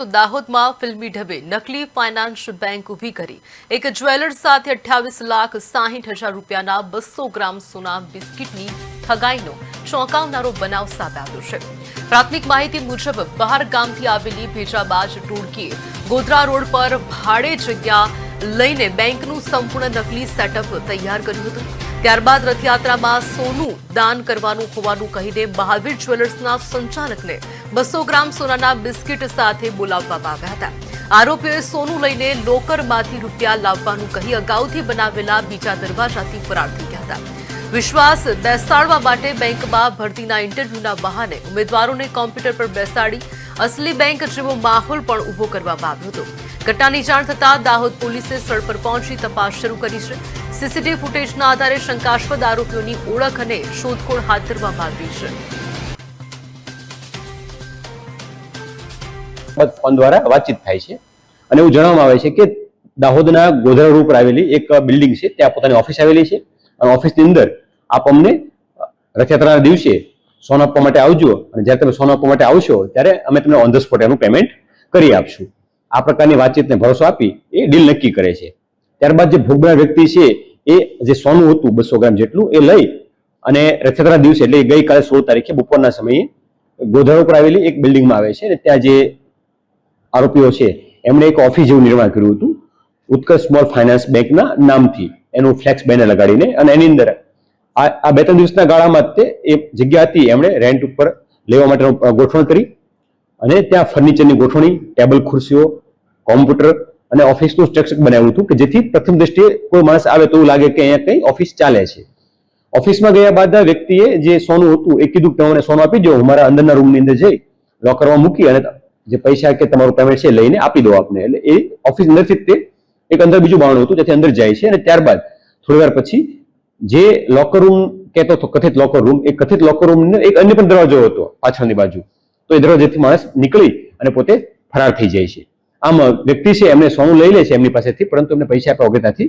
તો દાહોદમાં ફિલ્મી ઢબે નકલી ફાઇનાન્સ બેંક ઊભી કરી એક જ્વેલર્સ સાથે 28,60,000 રૂપિયાના 200 ગ્રામ સોના બિસ્કિટની ઠગાઈનો ચોંકાવનારો બનાવ સામે આવ્યો છે। પ્રાથમિક માહિતી મુજબ બહાર ગામથી આવેલી ભેજાબાજ ટોળકીએ ગોધરા રોડ પર ભાડે જગ્યા લઈને બેંકનું સંપૂર્ણ નકલી સેટઅપ તૈયાર કર્યું હતું। ત્યારબાદ રથયાત્રામાં સોનું દાન કરવાનું હોવાનું કહીને મહાવીર જ્વેલર્સના સંચાલકને 200 ગ્રામ સોનાના બિસ્કિટ સાથે બોલાવવામાં આવ્યા હતા। આરોપીઓએ સોનું લઈને લોકરમાંથી રૂપિયા લાવવાનું કહી અગાઉથી બનાવેલા બીજા દરવાજાથી ફરાર થઈ ગયા હતા। વિશ્વાસ બેસાડવા માટે બેંકમાં ભરતીના ઇન્ટરવ્યુના બહાને ઉમેદવારોને કોમ્પ્યુટર પર બેસાડી અસલી બેંક જેવો માહોલ પણ ઊભો કરવામાં આવ્યો હતો। ઘટનાની જાણ થતાં દાહોદ પોલીસે સ્થળ પર પહોંચી તપાસ શરૂ કરી છે। સીસીટીવી ફૂટેજના આધારે શંકાસ્પદ આરોપીઓની ઓળખ અને શોધખોળ હાથ ધરવામાં આવી છે। ફોન દ્વારા વાતચીત થાય છે અને એવું જણાવવામાં આવે છે કે દાહોદના ગોધરા રોડ પર આવેલી એક બિલ્ડિંગ છે, ત્યાં પોતાની ઓફિસ આવેલી છે અને ઓફિસની અંદર આપ અમને રથયાત્રાના દિવસે સોનું આપવા માટે આવજો અને જ્યારે તમે સોનું આપવા માટે આવશો ત્યારે અમે તમને ઓન ધ સ્પોટ એનું પેમેન્ટ કરી આપશું। આ પ્રકારની વાતચીતને ભરોસો આપી એ ડીલ નક્કી કરે છે। ત્યારબાદ જે ભોગબનાર વ્યક્તિ છે એ જે સોનું હતું 200 ગ્રામ જેટલું એ લઈ અને રથયાત્રાના દિવસે એટલે ગઈકાલે 16 તારીખે બપોરના સમયે ગોધરા પર આવેલી એક બિલ્ડિંગમાં આવે છે અને ત્યાં જે આરોપીઓ છે એમણે એક ઓફિસ જેવું નિર્માણ કર્યું હતું ઉત્કર્ષ સ્મોલ ફાઇનાન્સ બેંકના નામથી, એનું ફ્લેક્સ બેનર લગાડીને, અને એની અંદર આ 2-3 દિવસના ગાળામાં તે એ જગ્યા હતી એમણે રેન્ટ ઉપર લેવા માટેનું ગોઠવણ કરી અને ત્યાં ફર્નિચરની ગોઠવણી, ટેબલ ખુરશીઓ, કોમ્પ્યુટર અને ઓફિસનું સ્ટ્રક્ચર બનાવ્યું હતું કે જેથી પ્રથમ દ્રષ્ટિએ કોઈ માણસ આવે તો એવું લાગે કે અહીંયા કંઈ ઓફિસ ચાલે છે। ઓફિસમાં ગયા બાદ આ વ્યક્તિએ જે સોનું હતું એ કીધું કે તમે સોનું આપી દો, હું મારા અંદરના રૂમની અંદર જઈ લોકરમાં મૂકી અને જે પૈસા કે તમારું પેમેન્ટ છે લઈને આપી દો આપને। એટલે એ ઓફિસ અંદરથી તે એક અંદર બીજું બારણું હતું જેથી અંદર જાય છે અને ત્યારબાદ થોડી વાર પછી જે લોકર રૂમ કહેતો હતો કથિત લોકર રૂમ, એ કથિત લોકર રૂમનો એક અન્ય પણ દરવાજો હતો પાછળની બાજુ, તો એ દરવાજાથી માણસ નીકળી અને પોતે ફરાર થઈ જાય છે। આમ વ્યક્તિ છે એમને સોનું લઈ લે છે એમની પાસેથી, પરંતુ એમને પૈસા આપ્યા વગર ત્યાંથી